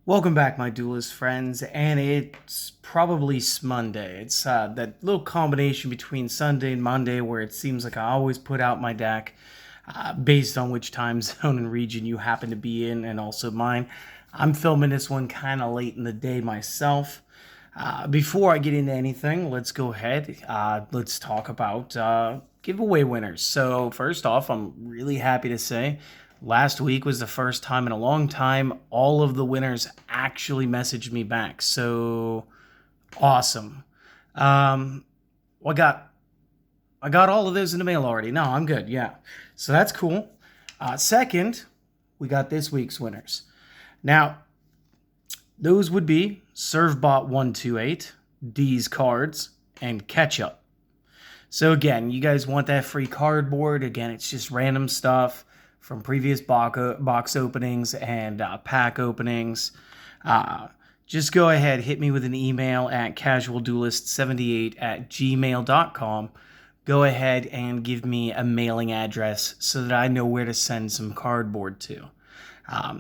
Welcome back, my Duelist friends, and it's probably Monday. It's that little combination between Sunday and Monday where it seems like I always put out my deck based on which time zone and region you happen to be in, and also mine. I'm filming this one kind of late in the day myself. Before I get into anything, let's go ahead. Let's talk about giveaway winners. So first off, I'm really happy to say last week was the first time in a long time all of the winners actually messaged me back. So awesome. I got all of those in the mail already. No, I'm good. Yeah. So that's cool. Second, we got this week's winners. Now, those would be ServBot128, D's Cards, and Ketchup. So again, you guys want that free cardboard. Again, it's just random stuff from previous box openings and pack openings. Just go ahead, hit me with an email at casualduelist78@gmail.com. Go ahead and give me a mailing address so that I know where to send some cardboard to.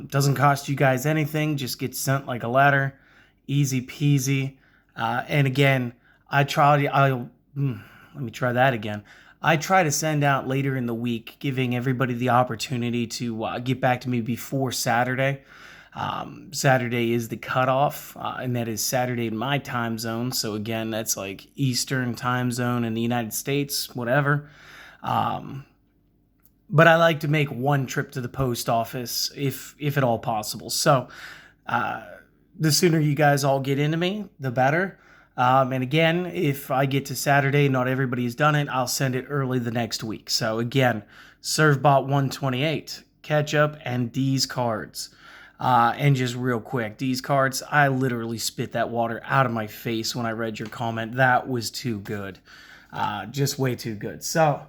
Doesn't cost you guys anything, just gets sent like a letter. Easy peasy. And again, let me try that again. I try to send out later in the week, giving everybody the opportunity to get back to me before Saturday. Saturday is the cutoff, and that is Saturday in my time zone. So again, that's like Eastern time zone in the United States, whatever. But I like to make one trip to the post office if at all possible. So the sooner you guys all get into me, the better. And again, if I get to Saturday, not everybody's done it, I'll send it early the next week. So again, ServBot128, Ketchup, and D's Cards. And just real quick, D's Cards, I literally spit that water out of my face when I read your comment. That was too good. Just way too good. So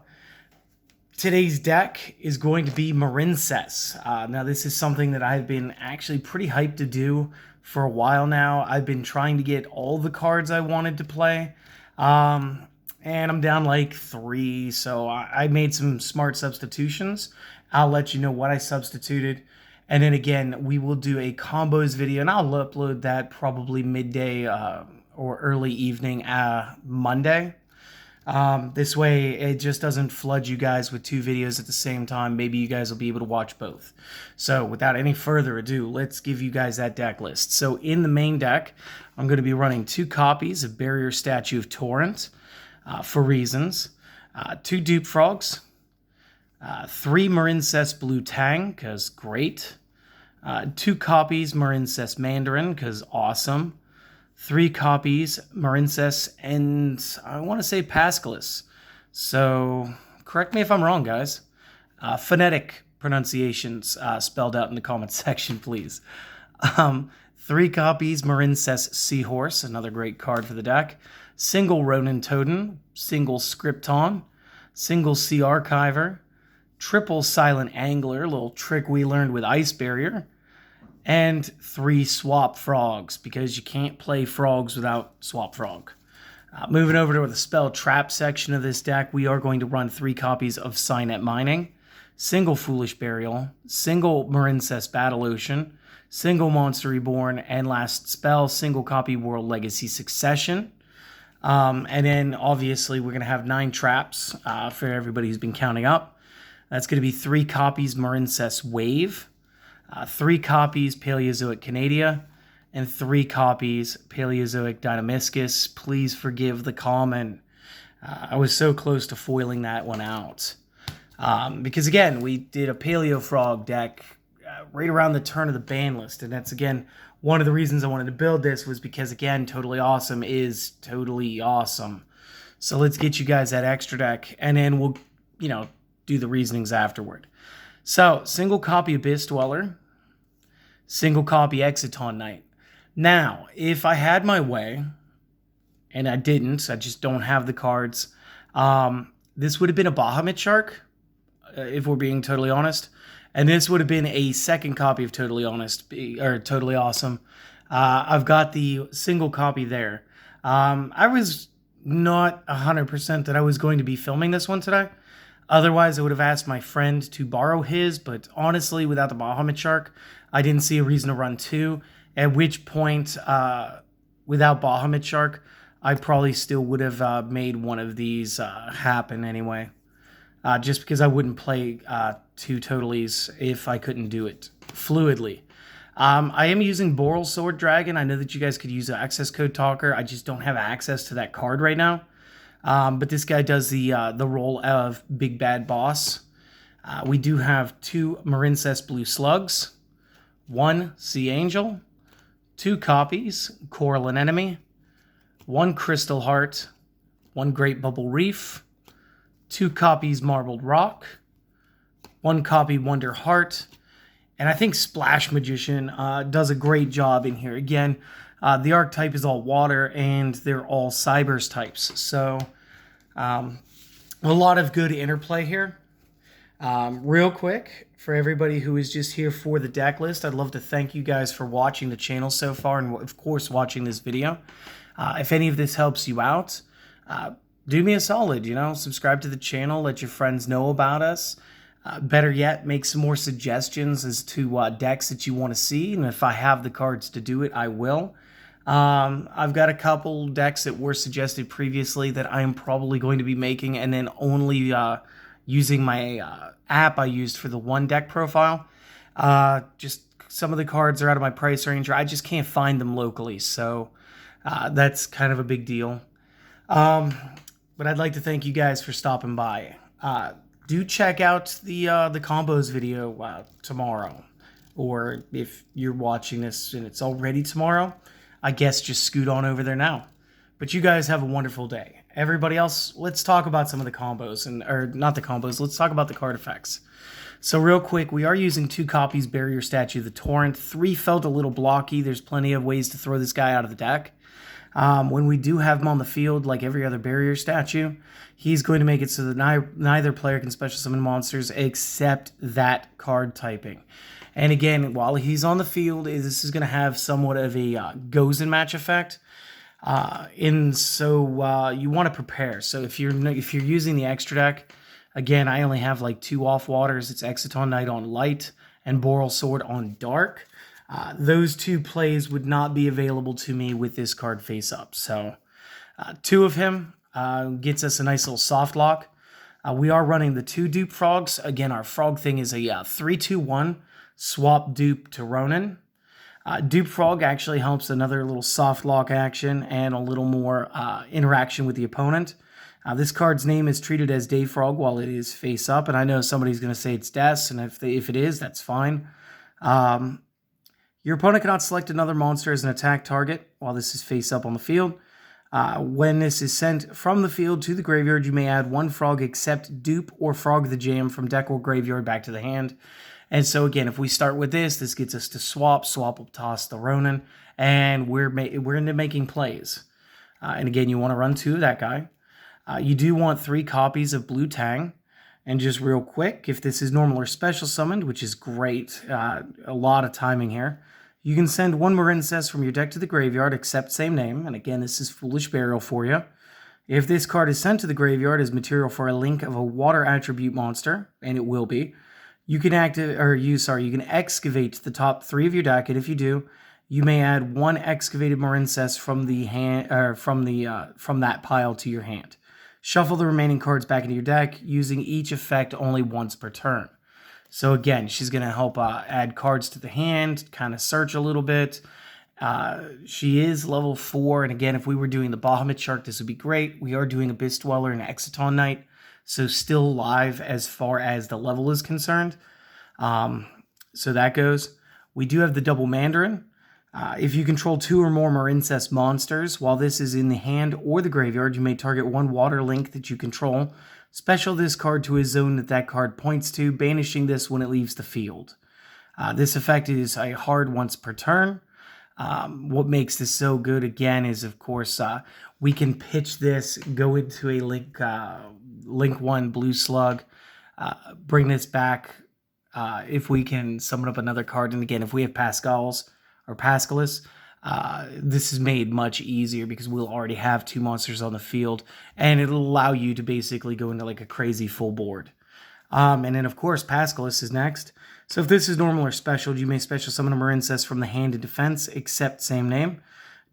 today's deck is going to be Marincess. Now, this is something that I've been actually pretty hyped to do for a while now. I've been trying to get all the cards I wanted to play, and I'm down like 3, so I made some smart substitutions. I'll let you know what I substituted, and then again, we will do a combos video, and I'll upload that probably midday or early evening Monday. This way, it just doesn't flood you guys with 2 videos at the same time. Maybe you guys will be able to watch both. So without any further ado, let's give you guys that deck list. So in the main deck, I'm going to be running 2 copies of Barrier Statue of Torrent for reasons, 2 Dupe Frogs, 3 Marincess Blue Tang, because great, 2 copies Marincess Mandarin, because awesome, 3 copies, Marincess, and I want to say Pascalis. So, correct me if I'm wrong, guys. Phonetic pronunciations spelled out in the comments section, please. 3 copies, Marincess Seahorse, another great card for the deck. Single Ronin Totem, single Scriptron, single Sea Archiver, triple Silent Angler, a little trick we learned with Ice Barrier, and 3 Swap Frogs, because you can't play frogs without Swap Frog. Moving over to the spell trap section of this deck, we are going to run 3 copies of Signet Mining, single Foolish Burial, single Marincess Battle Ocean, single Monster Reborn, and last spell, single copy World Legacy Succession. And then, obviously, we're going to have 9 traps for everybody who's been counting up. That's going to be 3 copies Marincess Wave, 3 copies Paleozoic Canadia, and 3 copies Paleozoic Dynamiscus. Please forgive the comment. I was so close to foiling that one out. Because again, we did a Paleo Frog deck right around the turn of the ban list. And that's, again, one of the reasons I wanted to build this was because, again, Totally Awesome is totally awesome. So let's get you guys that extra deck, and then we'll, do the reasonings afterward. So, single copy Abyss Dweller, single copy Exaton Knight. Now, if I had my way, and I didn't, I just don't have the cards, this would have been a Bahamut Shark, if we're being totally honest. And this would have been a second copy of Totally Awesome. I've got the single copy there. I was not 100% that I was going to be filming this one today. Otherwise, I would have asked my friend to borrow his, but honestly, without the Bahamut Shark, I didn't see a reason to run two. At which point, without Bahamut Shark, I probably still would have made one of these happen anyway. Just because I wouldn't play 2 totalies if I couldn't do it fluidly. I am using Borel Sword Dragon. I know that you guys could use an access code talker. I just don't have access to that card right now. But this guy does the role of Big Bad Boss. We do have 2 Marincess Blue Slugs, 1 Sea Angel, 2 copies, Coral Anemone, 1 Crystal Heart, 1 Great Bubble Reef, 2 copies Marbled Rock, 1 copy Wonder Heart, and I think Splash Magician does a great job in here. Again, the archetype is all water, and they're all Cybers types, so a lot of good interplay here. Real quick, for everybody who is just here for the deck list, I'd love to thank you guys for watching the channel so far, and of course watching this video. If any of this helps you out, do me a solid, subscribe to the channel, let your friends know about us. Better yet, make some more suggestions as to decks that you want to see, and if I have the cards to do it, I will. I've got a couple decks that were suggested previously that I am probably going to be making, and then only using my app I used for the one deck profile. Just some of the cards are out of my price range, or I just can't find them locally, so that's kind of a big deal. But I'd like to thank you guys for stopping by. Do check out the combos video tomorrow, or if you're watching this and it's already tomorrow, I guess just scoot on over there now. But you guys have a wonderful day. Everybody else, let's talk about some of the combos, or not the combos, let's talk about the card effects. So real quick, we are using 2 copies Barrier Statue of the Torrent. 3 felt a little blocky. There's plenty of ways to throw this guy out of the deck. When we do have him on the field, like every other Barrier Statue, he's going to make it so that neither player can special summon monsters except that card typing. And again, while he's on the field, this is going to have somewhat of a goes and match effect. You want to prepare. So if you're using the extra deck, again, I only have like 2 off waters. It's Exaton Knight on light and Borel Sword on dark. Those 2 plays would not be available to me with this card face up. So 2 of him gets us a nice little soft lock. We are running the 2 Dupe Frogs. Again, our frog thing is a 3-2-1 swap Dupe to Ronin. Dupe Frog actually helps another little soft lock action and a little more interaction with the opponent. This card's name is treated as Day Frog while it is face up, and I know somebody's going to say it's Des, and if it is, that's fine. Your opponent cannot select another monster as an attack target while this is face up on the field. When this is sent from the field to the graveyard, you may add 1 frog except Dupe or Frog the Jam from deck or graveyard back to the hand. And so again, if we start with this gets us to swap will toss the Ronin, and we're into making plays. And again, you want to run 2 of that guy. You do want 3 copies of Blue Tang. And just real quick, if this is normal or special summoned, which is great, a lot of timing here, you can send 1 Marincess from your deck to the graveyard, except same name. And again, this is Foolish Burial for you. If this card is sent to the graveyard as material for a link of a water attribute monster, and it will be, you can you can excavate the top 3 of your deck, and if you do, you may add 1 excavated Marincess from the hand, or from that pile to your hand. Shuffle the remaining cards back into your deck, using each effect only once per turn. So again, she's going to help add cards to the hand, kind of search a little bit. She is level 4, and again, if we were doing the Bahamut Shark, this would be great. We are doing Abyss Dweller and Exaton Knight, so still live as far as the level is concerned. So that goes. We do have the double Mandarin. If you control 2 or more Marincess monsters, while this is in the hand or the graveyard, you may target 1 water link that you control. Special this card to a zone that card points to, banishing this when it leaves the field. This effect is a hard once per turn. What makes this so good, again, is, of course, we can pitch this, go into a Link 1 Blue Slug, bring this back if we can summon up another card. And again, if we have Pascal's, or Pascalis, this is made much easier because we'll already have 2 monsters on the field, and it'll allow you to basically go into like a crazy full board. And then, of course, Pascalis is next. So if this is normal or special, you may special summon a Marincess from the hand to defense, except same name.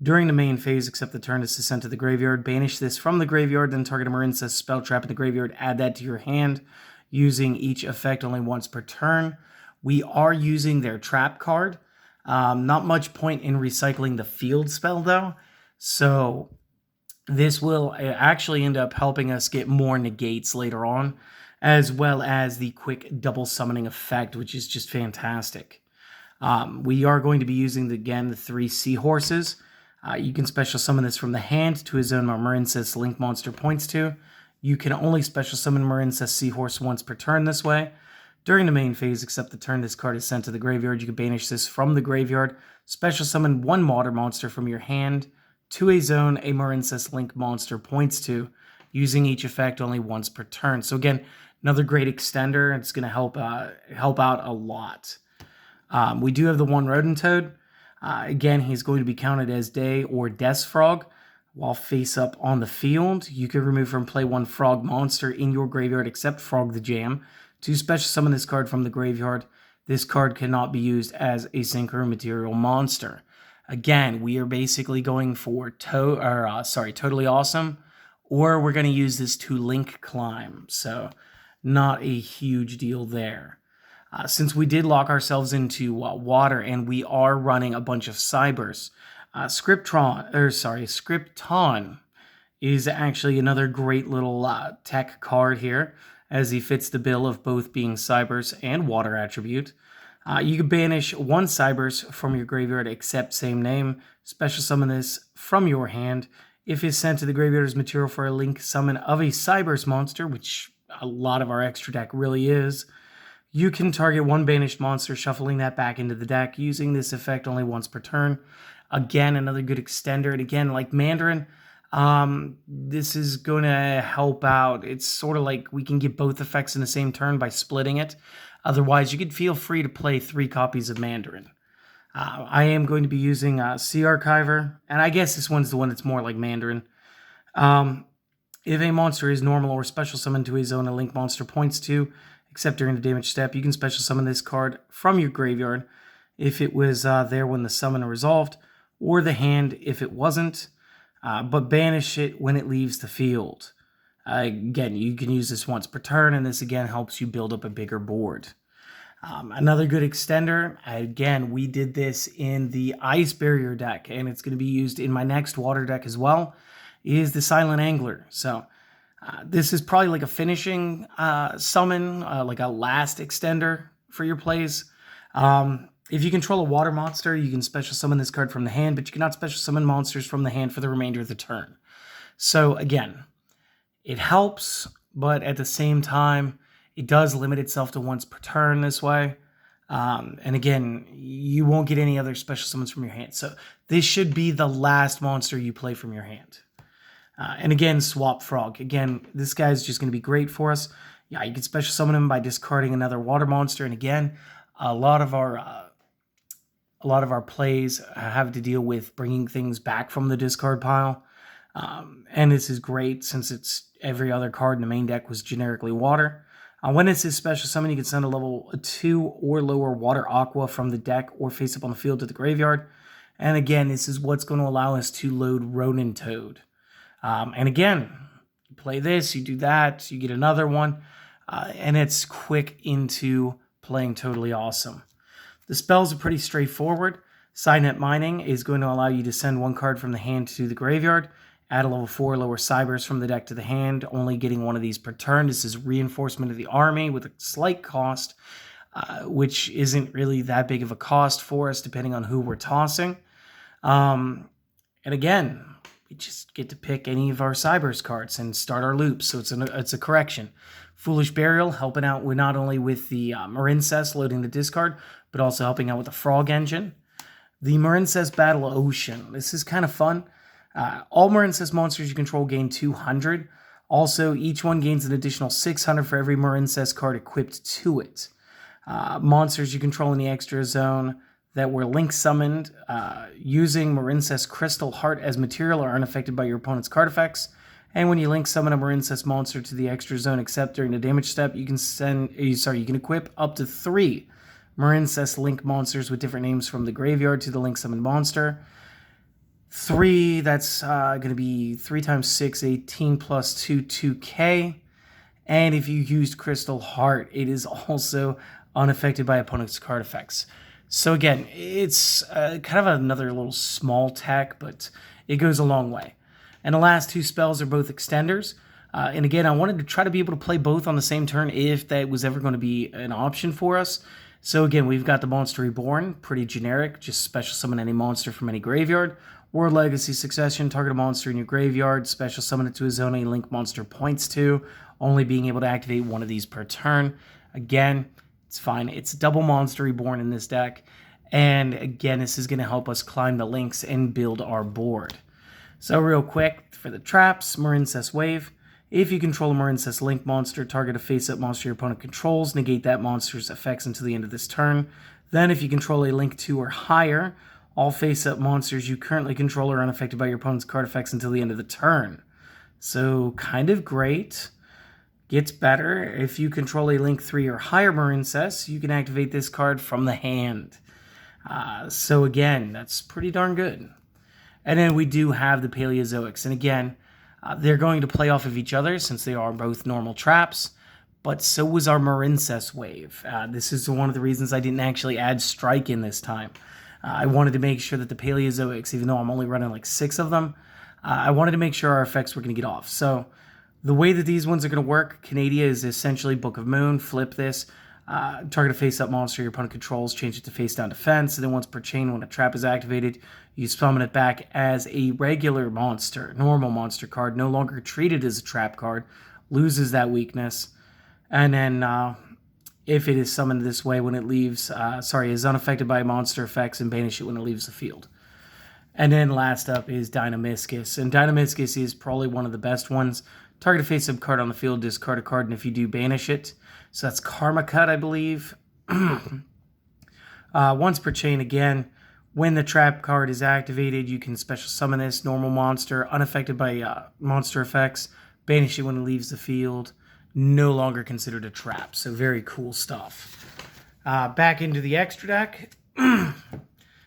During the main phase, except the turn is sent to the graveyard, banish this from the graveyard, then target a Marincess spell trap in the graveyard, add that to your hand, using each effect only once per turn. We are using their trap card. Not much point in recycling the field spell, though. So this will actually end up helping us get more negates later on, as well as the quick double summoning effect, which is just fantastic. We are going to be using, again, the 3 Seahorses. You can special summon this from the hand to a zone where Marincess Link monster points to. You can only special summon Marincess Seahorse once per turn this way. During the main phase, except the turn this card is sent to the graveyard, you can banish this from the graveyard, special summon 1 water monster from your hand to a zone a Marincess Link monster points to, using each effect only once per turn. So again, another great extender. It's going to help out a lot. We do have the 1 Rodent Toad. Again, he's going to be counted as Day or Death Frog. While face up on the field, you can remove from play 1 frog monster in your graveyard except Frog the Jam to special summon this card from the graveyard. This card cannot be used as a synchro material monster. Again, we are basically going for Totally Awesome, or we're going to use this to Link Climb. So not a huge deal there. Since we did lock ourselves into water and we are running a bunch of cybers, Scriptron is actually another great little tech card here, as he fits the bill of both being cybers and water attribute. You can banish 1 cybers from your graveyard except same name, special summon this from your hand. If it's sent to the graveyard as material for a link summon of a cybers monster, which a lot of our extra deck really is, you can target 1 banished monster, shuffling that back into the deck, using this effect only once per turn. Again, another good extender. And again, like Mandarin, this is going to help out. It's sort of like we can get both effects in the same turn by splitting it. Otherwise, you could feel free to play 3 copies of Mandarin. I am going to be using Sea Archiver, and I guess this one's the one that's more like Mandarin. If a monster is normal or special summoned to a zone a link monster points to, except during the damage step, you can special summon this card from your graveyard if it was there when the summon resolved, or the hand if it wasn't, but banish it when it leaves the field. Again, you can use this once per turn, and this again helps you build up a bigger board. Another good extender, again, we did this in the Ice Barrier deck, and it's going to be used in my next water deck as well, is the Silent Angler. So this is probably like a finishing summon, like a last extender for your plays. If you control a water monster, you can special summon this card from the hand, but you cannot special summon monsters from the hand for the remainder of the turn. So again, it helps, but at the same time, it does limit itself to once per turn this way. And again, you won't get any other special summons from your hand. So this should be the last monster you play from your hand. And again, Swap Frog. Again, this guy's just going to be great for us. Yeah, you can special summon him by discarding another water monster. And again, a lot of our plays have to deal with bringing things back from the discard pile. And this is great since it's every other card in the main deck was generically water. When it's his special summon, you can send a level 2 or lower water aqua from the deck or face up on the field to the graveyard. And again, this is what's going to allow us to load Rodent Toad. And again, you play this, you do that, you get another one, and it's quick into playing Totally Awesome. The spells are pretty straightforward. Sidnet Mining is going to allow you to send 1 card from the hand to the graveyard, add a level 4 lower cybers from the deck to the hand, only getting 1 of these per turn. This is reinforcement of the army with a slight cost, which isn't really that big of a cost for us depending on who we're tossing. And again, we just get to pick any of our cybers cards and start our loops, so it's a correction. Foolish Burial, helping out with not only with the Marincess loading the discard, but also helping out with the Frog Engine. The Marincess Battle Ocean. This is kind of fun. All Marincess monsters you control gain 200. Also, each one gains an additional 600 for every Marincess card equipped to it. Monsters you control in the extra zone that were link summoned using Marincess Crystal Heart as material are unaffected by your opponent's card effects. And when you link summon a Marincess monster to the extra zone except during the damage step, you can equip up to 3 Marincess link monsters with different names from the graveyard to the link summoned monster. 3, that's going to be 3 times 6, 18 plus 2, 2k. And if you used Crystal Heart, it is also unaffected by opponent's card effects. So again, it's kind of another little small tech, but it goes a long way. And the last 2 spells are both extenders. And again, I wanted to try to be able to play both on the same turn if that was ever going to be an option for us. So again, we've got the monster Reborn, pretty generic, just special summon any monster from any graveyard. Or Legacy Succession, target a monster in your graveyard, special summon it to a zone a link monster points to, only being able to activate 1 of these per turn. Again, it's fine. It's double monster Reborn in this deck. And again, this is going to help us climb the links and build our board. So real quick, for the traps, Marincess Wave. If you control a Marincess link monster, target a face-up monster your opponent controls, negate that monster's effects until the end of this turn. Then if you control a link 2 or higher, all face-up monsters you currently control are unaffected by your opponent's card effects until the end of the turn. So, kind of great. Gets better. If you control a link 3 or higher Marincess, you can activate this card from the hand. So again, that's pretty darn good. And then we do have the Paleozoics. And again, they're going to play off of each other since they are both normal traps. But so was our Marincess Wave. This is one of the reasons I didn't actually add Strike in this time. I wanted to make sure that the Paleozoics, even though I'm only running like 6 of them, I wanted to make sure our effects were going to get off. So the way that these ones are going to work, Canadia is essentially Book of Moon. Flip this. Target a face-up monster your opponent controls, change it to face-down defense, and then once per chain, when a trap is activated, you summon it back as a regular monster, normal monster card, no longer treated as a trap card, loses that weakness, and then if it is summoned this way when it leaves, is unaffected by monster effects and banish it when it leaves the field. And then last up is Dynamiscus, and Dynamiscus is probably one of the best ones. Target a face-up card on the field, discard a card, and if you do, banish it. So that's Karma Cut, I believe. Once per chain again. When the trap card is activated, you can special summon this normal monster, unaffected by monster effects. Banish it when it leaves the field. No longer considered a trap. So very cool stuff. Back into the extra deck.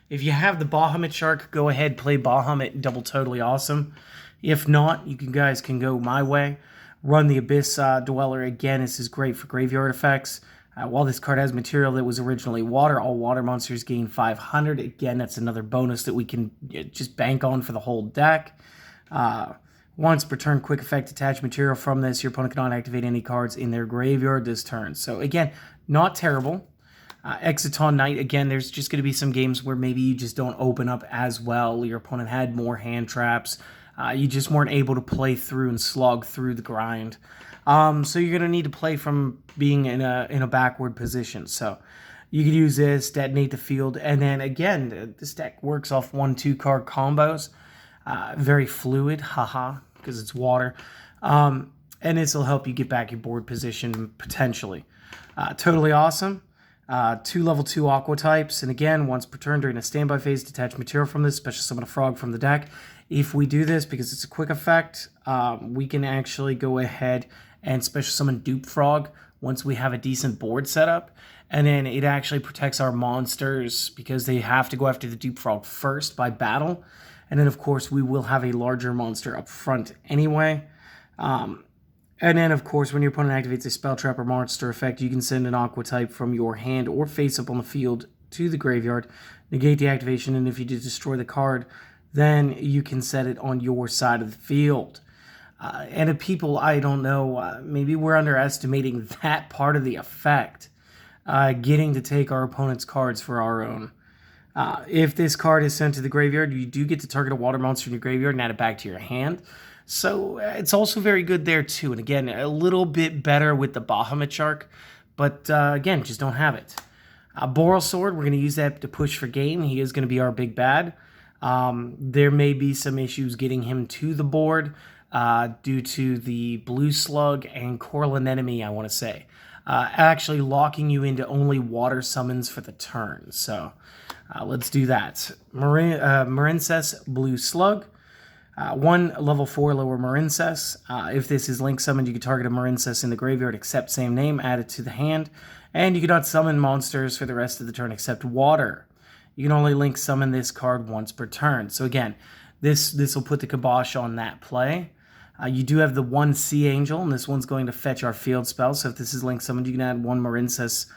If you have the Bahamut Shark, go ahead, play Bahamut. Double totally awesome. If not, you guys can go my way. Run the Abyss Dweller again. This is great for graveyard effects. While this card has material that was originally water, all water monsters gain 500. Again, that's another bonus that we can just bank on for the whole deck. Once per turn, quick effect, attach material from this. Your opponent cannot activate any cards in their graveyard this turn. So again, not terrible. Exaton Knight, again, there's just going to be some games where maybe you just don't open up as well. Your opponent had more hand traps. You just weren't able to play through and slog through the grind. So you're going to need to play from being in a backward position. So you could use this, detonate the field, and then again, this deck works off 1-2 card combos. Very fluid, haha, because it's water. And this will help you get back your board position potentially. Totally awesome. 2 level 2 Aqua Types, and again, once per turn during a standby phase, detach material from this, special summon a frog from the deck. If we do this, because it's a quick effect, we can actually go ahead and special summon Dupe Frog once we have a decent board set up, and then it actually protects our monsters because they have to go after the Dupe Frog first by battle, and then of course we will have a larger monster up front anyway. And then, of course, when your opponent activates a spell trap or monster effect, you can send an Aqua Type from your hand or face up on the field to the graveyard, negate the activation, and if you did destroy the card, then you can set it on your side of the field. And if people, I don't know, maybe we're underestimating that part of the effect, getting to take our opponent's cards for our own. If this card is sent to the graveyard, you do get to target a water monster in your graveyard and add it back to your hand. So it's also very good there too. And again, a little bit better with the Bahamut Shark, but again, just don't have it. Borel Sword, we're going to use that to push for game. He is going to be our big bad. There may be some issues getting him to the board due to the blue Slug and Coral Anemone, I want to say. Actually locking you into only water summons for the turn. So let's do that. Marincess Blue Slug. 1 level 4 lower Marincess. If this is link summoned, you can target a Marincess in the graveyard, except same name, add it to the hand. And you cannot summon monsters for the rest of the turn except water. You can only link summon this card once per turn. So again, this will put the kibosh on that play. You do have the one Sea Angel, and this one's going to fetch our field spell. So if this is link summoned, you can add one Marincess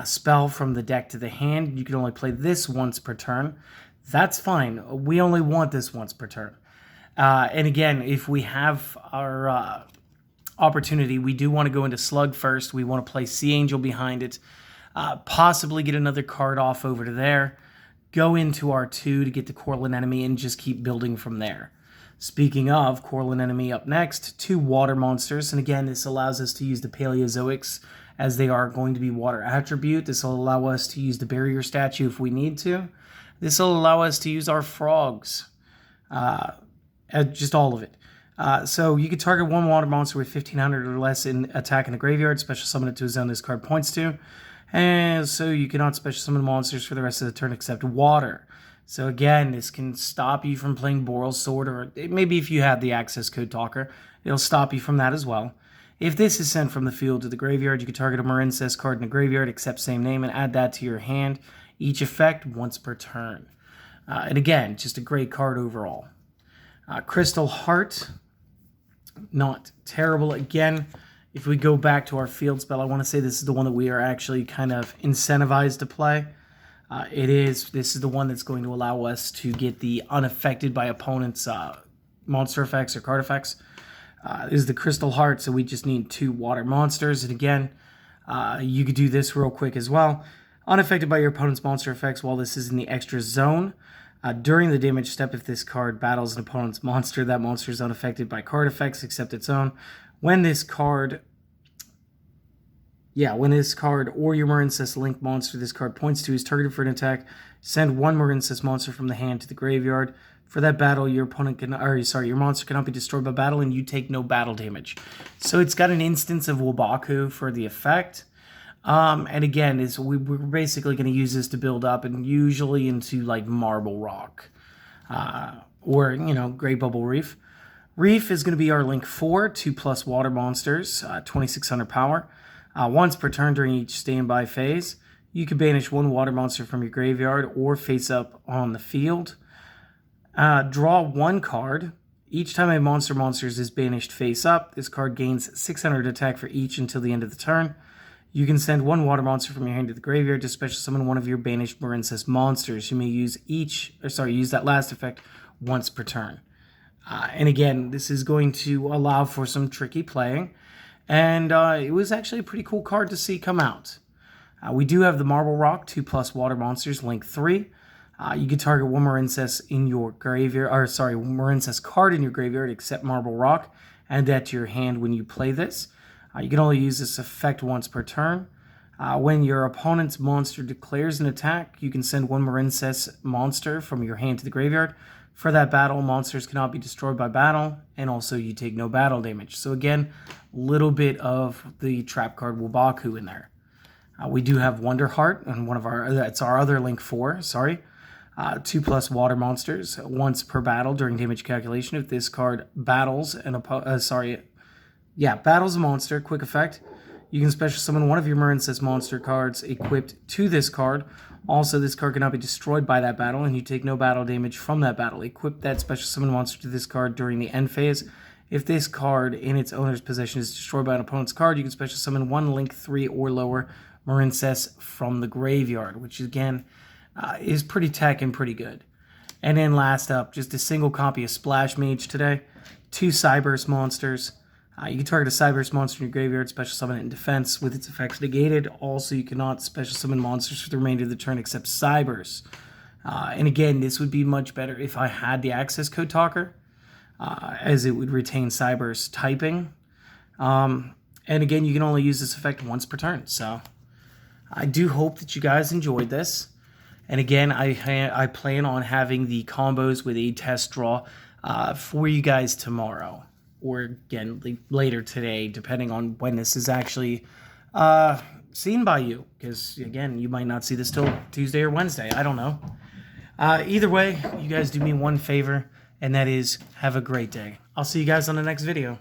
spell from the deck to the hand. You can only play this once per turn. That's fine. We only want this once per turn. And again, if we have our opportunity, we do want to go into Slug first. We want to play Sea Angel behind it. Possibly get another card off over to there. Go into our 2 to get the Corlin Enemy and just keep building from there. Speaking of Corlin Enemy up next, 2 water monsters. And again, this allows us to use the Paleozoics as they are going to be water attribute. This will allow us to use the barrier statue if we need to. This will allow us to use our frogs. Just all of it. So you can target 1 water monster with 1500 or less in attack in the graveyard. Special summon it to a zone this card points to. And so you cannot special summon monsters for the rest of the turn except water. So again, this can stop you from playing Borel Sword, or maybe if you have the access code talker, it'll stop you from that as well. If this is sent from the field to the graveyard, you can target a Marincess card in the graveyard, except same name, and add that to your hand. Each effect once per turn. And again, just a great card overall. Crystal Heart, not terrible. Again, if we go back to our field spell, I want to say this is the one that we are actually kind of incentivized to play. This is the one that's going to allow us to get the unaffected by opponents' monster effects or card effects. This is the Crystal Heart, so we just need 2 water monsters. And again, you could do this real quick as well. Unaffected by your opponent's monster effects while this is in the extra zone. During the damage step, if this card battles an opponent's monster, that monster is unaffected by card effects except its own. When this card or your Marincess link monster this card points to is targeted for an attack, send 1 Marincess monster from the hand to the graveyard. For that battle, your monster cannot be destroyed by battle, and you take no battle damage. So it's got an instance of Wabaku for the effect. And again, we're basically going to use this to build up, and usually into like Marble Rock, or Great Bubble Reef. Reef is going to be our link 4, 2+ water monsters, 2600 power. Once per turn during each standby phase, you can banish 1 water monster from your graveyard or face up on the field. Draw 1 card. Each time a monster is banished face up, this card gains 600 attack for each until the end of the turn. You can send 1 water monster from your hand to the graveyard to special summon one of your banished Marincess monsters. You may use use that last effect once per turn. And again, this is going to allow for some tricky playing. And it was actually a pretty cool card to see come out. We do have the Marble Rock, 2+ water monsters, link 3. You can target 1 Marincess in your graveyard, Marincess card in your graveyard except Marble Rock. Add that to your hand when you play this. You can only use this effect once per turn. When your opponent's monster declares an attack, you can send 1 Marincess monster from your hand to the graveyard. For that battle, monsters cannot be destroyed by battle, and also you take no battle damage. So again, a little bit of the trap card Wabaku in there. We do have Wonder Heart, and that's our other link 4, 2+ water monsters, once per battle during damage calculation. If this card battles battles a monster, quick effect, you can special summon one of your Marincess monster cards equipped to this card. Also, this card cannot be destroyed by that battle, and you take no battle damage from that battle. Equip that special summon monster to this card during the end phase. If this card in its owner's possession is destroyed by an opponent's card, you can special summon 1 link 3 or lower Marincess from the graveyard, which again is pretty tech and pretty good. And then last up, just a single copy of Splash Mage today. 2 Cyburst monsters. You can target a Cyburst monster in your graveyard, special summon it in defense with its effects negated. Also, you cannot special summon monsters for the remainder of the turn except Cyburst. And again, this would be much better if I had the access code talker, as it would retain Cyburst typing. And again, you can only use this effect once per turn. So I do hope that you guys enjoyed this. And again, I plan on having the combos with a test draw for you guys tomorrow. Or again, later today, depending on when this is actually seen by you. Because, again, you might not see this till Tuesday or Wednesday. I don't know. Either way, you guys do me one favor, and that is have a great day. I'll see you guys on the next video.